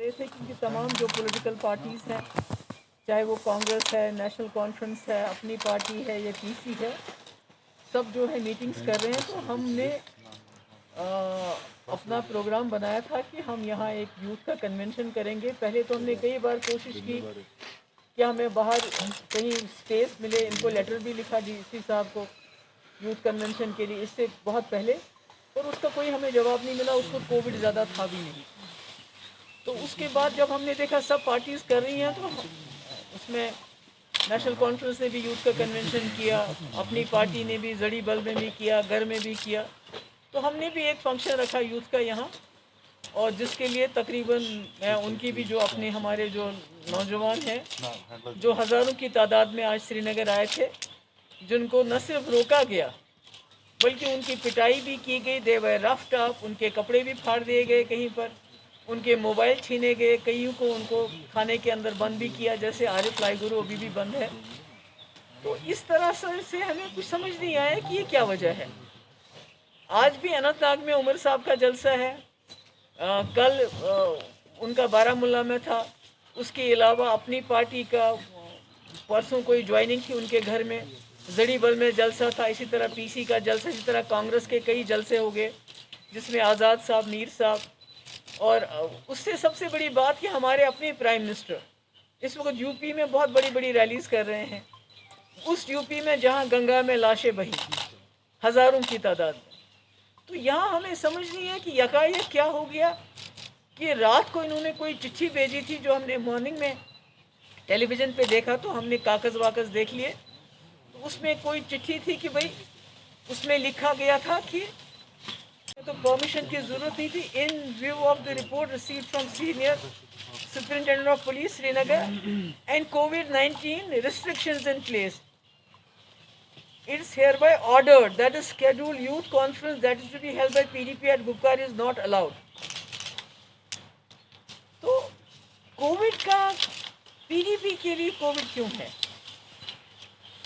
रहे थे क्योंकि तमाम जो पॉलिटिकल पार्टीज़ हैं, चाहे वो कांग्रेस है, नेशनल कॉन्फ्रेंस है, अपनी पार्टी है या पीसी है, सब जो है मीटिंग्स कर रहे हैं। तो हमने अपना प्रोग्राम बनाया था कि हम यहाँ एक यूथ का कन्वेंशन करेंगे। पहले तो हमने कई बार कोशिश की कि हमें बाहर कहीं स्पेस मिले, इनको लेटर भी लिखा डीसी साहब को यूथ कन्वेंशन के लिए, इससे बहुत पहले, और उसका कोई हमें जवाब नहीं मिला। उसको कोविड ज़्यादा था भी नहीं। तो उसके बाद जब हमने देखा सब पार्टीज़ कर रही हैं, तो उसमें नेशनल कॉन्फ्रेंस ने भी यूथ का कन्वेंशन किया, अपनी पार्टी ने भी जड़ी बल में भी किया, घर में भी किया। तो हमने भी एक फंक्शन रखा यूथ का यहाँ, और जिसके लिए तकरीबन मैं उनकी भी जो अपने हमारे जो नौजवान हैं जो हज़ारों की तादाद में आज श्रीनगर आए थे, जिनको न सिर्फ रोका गया बल्कि उनकी पिटाई भी की गई, दे वर रफ्ड अप, उनके कपड़े भी फाड़ दिए गए, कहीं पर उनके मोबाइल छीने गए, कईयों को उनको खाने के अंदर बंद भी किया, जैसे आरिफ लाइगुरु अभी भी बंद है। तो इस तरह से हमें कुछ समझ नहीं आया कि ये क्या वजह है। आज भी अनंतनाग में उमर साहब का जलसा है, कल उनका बारामूला में था। उसके अलावा अपनी पार्टी का परसों कोई ज्वाइनिंग थी उनके घर में, जड़ी बल में जलसा था। इसी तरह पीसी का जलसा, इसी तरह कांग्रेस के कई जलसे हो गए जिसमें आज़ाद साहब, मीर साहब, और उससे सबसे बड़ी बात कि हमारे अपने प्राइम मिनिस्टर इस वक्त यूपी में बहुत बड़ी बड़ी रैलीज कर रहे हैं। उस यूपी में जहां गंगा में लाशें बही हज़ारों की तादाद में। तो यहाँ हमें समझ नहीं है कि यकायक क्या हो गया कि रात को इन्होंने कोई चिट्ठी भेजी थी, जो हमने मॉर्निंग में टेलीविज़न पे देखा, तो हमने कागज़ वाकज़ देख लिए। तो उसमें कोई चिट्ठी थी कि भाई उसमें लिखा गया था कि तो परमिशन की ज़रूरत नहीं थी। इन view of the report received from senior superintendent of police Srinagar and COVID-19 restrictions in place, it's hereby ordered that the scheduled youth conference that is to be held by PDP at Gupkar is not allowed. तो Covid का PDP के लिए Covid क्यों है?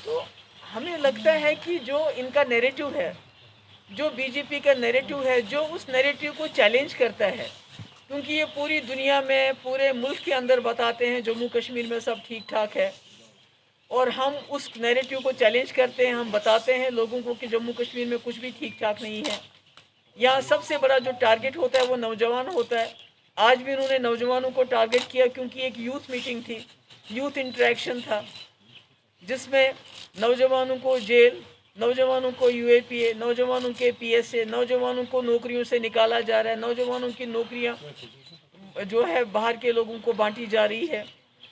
तो हमें लगता है कि जो इनका नैरेटिव है, जो बीजेपी का नैरेटिव है, जो उस नैरेटिव को चैलेंज करता है, क्योंकि ये पूरी दुनिया में, पूरे मुल्क के अंदर बताते हैं जम्मू कश्मीर में सब ठीक ठाक है, और हम उस नैरेटिव को चैलेंज करते हैं। हम बताते हैं लोगों को कि जम्मू कश्मीर में कुछ भी ठीक ठाक नहीं है। यहाँ सबसे बड़ा जो टारगेट होता है वो नौजवान होता है। आज भी उन्होंने नौजवानों को टारगेट किया, क्योंकि एक यूथ मीटिंग थी, यूथ इंटरेक्शन था, जिसमें नौजवानों को जेल, नौजवानों को यूएपीए, नौजवानों के पीएसए, नौजवानों को नौकरियों से निकाला जा रहा है, नौजवानों की नौकरियां जो है बाहर के लोगों को बांटी जा रही है।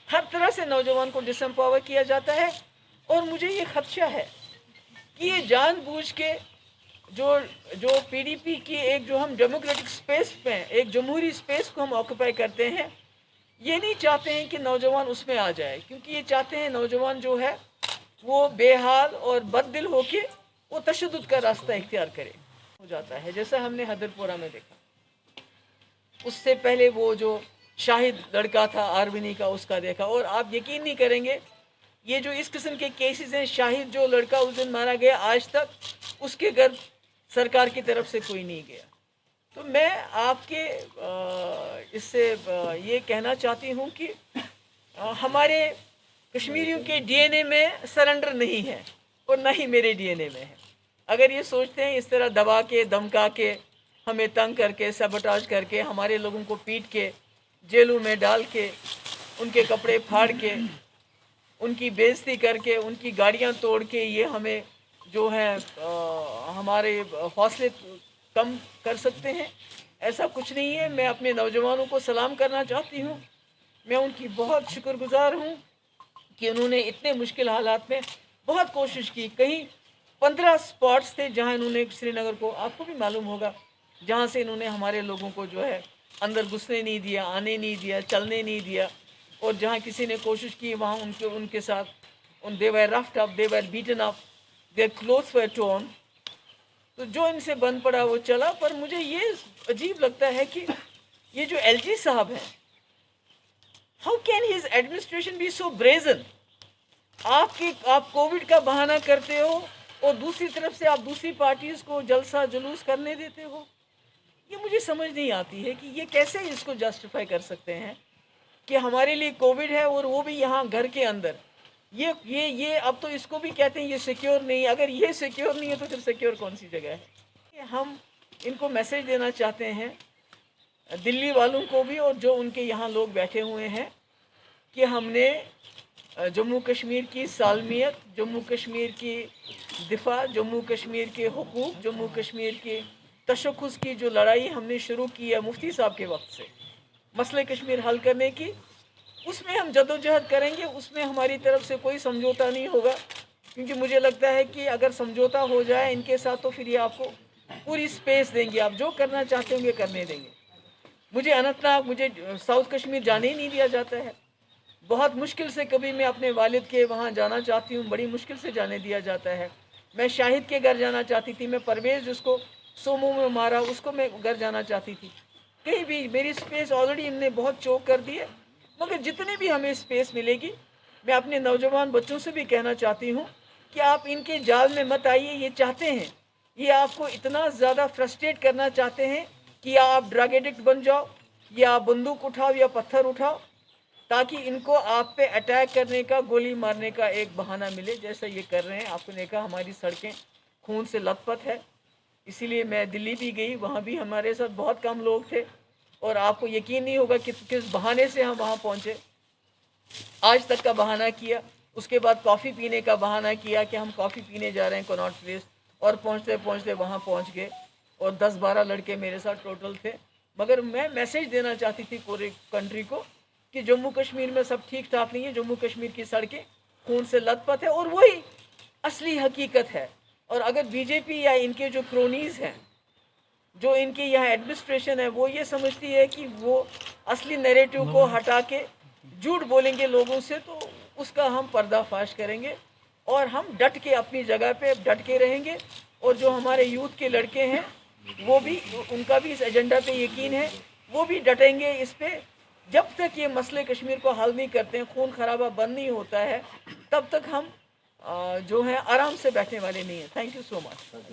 हर तरह से नौजवान को डिसएम्पावर किया जाता है। और मुझे ये खदशा है कि ये जानबूझ के जो पीडीपी की एक जो हम डेमोक्रेटिक स्पेस पे, एक जमहूरी स्पेस को हम ऑक्यूपाई करते हैं, ये नहीं चाहते हैं कि नौजवान उसमें आ जाए, क्योंकि ये चाहते हैं नौजवान जो है वो बेहाल और बददिल होके वो तशद्दुद का रास्ता इख्तियार करे हो जाता है, जैसा हमने हदरपुरा में देखा। उससे पहले वो जो शाहिद लड़का था आर्मिनी का, उसका देखा। और आप यकीन नहीं करेंगे, ये जो इस किस्म के केसेस हैं, शाहिद जो लड़का उस दिन मारा गया, आज तक उसके घर सरकार की तरफ से कोई नहीं गया। तो मैं आपके इससे ये कहना चाहती हूँ कि हमारे कश्मीरियों के डीएनए में सरेंडर नहीं है, और ना ही मेरे डीएनए में है। अगर ये सोचते हैं इस तरह दबा के, धमका के, हमें तंग करके, सबटाज करके, हमारे लोगों को पीट के, जेलों में डाल के, उनके कपड़े फाड़ के, उनकी बेइज्जती करके, उनकी गाड़ियां तोड़ के ये हमें जो है हमारे हौसले कम कर सकते हैं, ऐसा कुछ नहीं है। मैं अपने नौजवानों को सलाम करना चाहती हूँ। मैं उनकी बहुत शुक्रगुजार हूँ कि उन्होंने इतने मुश्किल हालात में बहुत कोशिश की। कहीं 15 स्पॉट्स थे जहाँ इन्होंने श्रीनगर को, आपको भी मालूम होगा, जहाँ से इन्होंने हमारे लोगों को जो है अंदर घुसने नहीं दिया, आने नहीं दिया, चलने नहीं दिया। और जहाँ किसी ने कोशिश की वहाँ उनके साथ they were roughed up, they were beaten up, their clothes were torn. तो जो इनसे बन पड़ा वो चला। पर मुझे ये अजीब लगता है कि ये जो एलजी साहब हैं, how can his administration be so brazen? आप कोविड का बहाना करते हो और दूसरी तरफ से आप दूसरी पार्टीज को जलसा जुलूस करने देते हो। ये मुझे समझ नहीं आती है कि ये कैसे इसको जस्टिफाई कर सकते हैं कि हमारे लिए कोविड है और वो भी यहाँ घर के अंदर। ये अब तो इसको भी कहते हैं ये सिक्योर नहीं। अगर ये सिक्योर नहीं है तो फिर सिक्योर कौन सी जगह है? हम इनको मैसेज देना चाहते हैं, दिल्ली वालों को भी और जो उनके यहाँ लोग बैठे हुए हैं, कि हमने जम्मू कश्मीर की सालमियत, जम्मू कश्मीर की दिफा, जम्मू कश्मीर के हुकूक, जम्मू कश्मीर के तशख़्ख़ुस की जो लड़ाई हमने शुरू की है मुफ्ती साहब के वक्त से मसले कश्मीर हल करने की, उसमें हम जदोजहद करेंगे। उसमें हमारी तरफ से कोई समझौता नहीं होगा, क्योंकि मुझे लगता है कि अगर समझौता हो जाए इनके साथ तो फिर ये आपको पूरी स्पेस देंगे, आप जो करना चाहते होंगे करने देंगे। मुझे अनंतनाग, मुझे साउथ कश्मीर जाने ही नहीं दिया जाता है। बहुत मुश्किल से कभी मैं अपने वालिद के वहाँ जाना चाहती हूँ, बड़ी मुश्किल से जाने दिया जाता है। मैं शाहिद के घर जाना चाहती थी, मैं परवेज़ जिसको सोमो में मारा उसको मैं घर जाना चाहती थी। कहीं भी मेरी स्पेस ऑलरेडी इनने बहुत चोक कर दी है। मगर जितनी भी हमें स्पेस मिलेगी, मैं अपने नौजवान बच्चों से भी कहना चाहती हूँ कि आप इनके जाल में मत आइए। ये चाहते हैं, ये आपको इतना ज़्यादा फ्रस्ट्रेट करना चाहते हैं कि या आप ड्रग एडिक्ट बन जाओ, या आप बंदूक उठाओ या पत्थर उठाओ, ताकि इनको आप पे अटैक करने का, गोली मारने का एक बहाना मिले, जैसा ये कर रहे हैं। आपको देखा हमारी सड़कें खून से लथपथ है। इसीलिए मैं दिल्ली भी गई, वहाँ भी हमारे साथ बहुत कम लोग थे और आपको यकीन नहीं होगा कि किस बहाने से हम वहाँ पहुँचे। आज तक का बहाना किया, उसके बाद कॉफ़ी पीने का बहाना किया कि हम कॉफ़ी पीने जा रहे हैं कनॉट प्लेस, और पहुँचते पहुँचते वहाँ पहुँच गए और 10-12 लड़के मेरे साथ टोटल थे। मगर मैं मैसेज देना चाहती थी पूरे कंट्री को कि जम्मू कश्मीर में सब ठीक ठाक नहीं है। जम्मू कश्मीर की सड़कें खून से लथपथ है और वही असली हकीकत है। और अगर बीजेपी या इनके जो क्रोनीज़ हैं, जो इनके यहाँ एडमिनिस्ट्रेशन है, वो ये समझती है कि वो असली नैरेटिव को हटा के झूठ बोलेंगे लोगों से, तो उसका हम पर्दाफाश करेंगे और हम डट के अपनी जगह पे डट के रहेंगे। और जो हमारे यूथ के लड़के हैं, वो भी, उनका भी इस एजेंडा पे यकीन है, वो भी डटेंगे इस पे। जब तक ये मसले कश्मीर को हल नहीं करते हैं, खून खराबा बंद नहीं होता है, तब तक हम जो है आराम से बैठने वाले नहीं हैं। Thank you so much.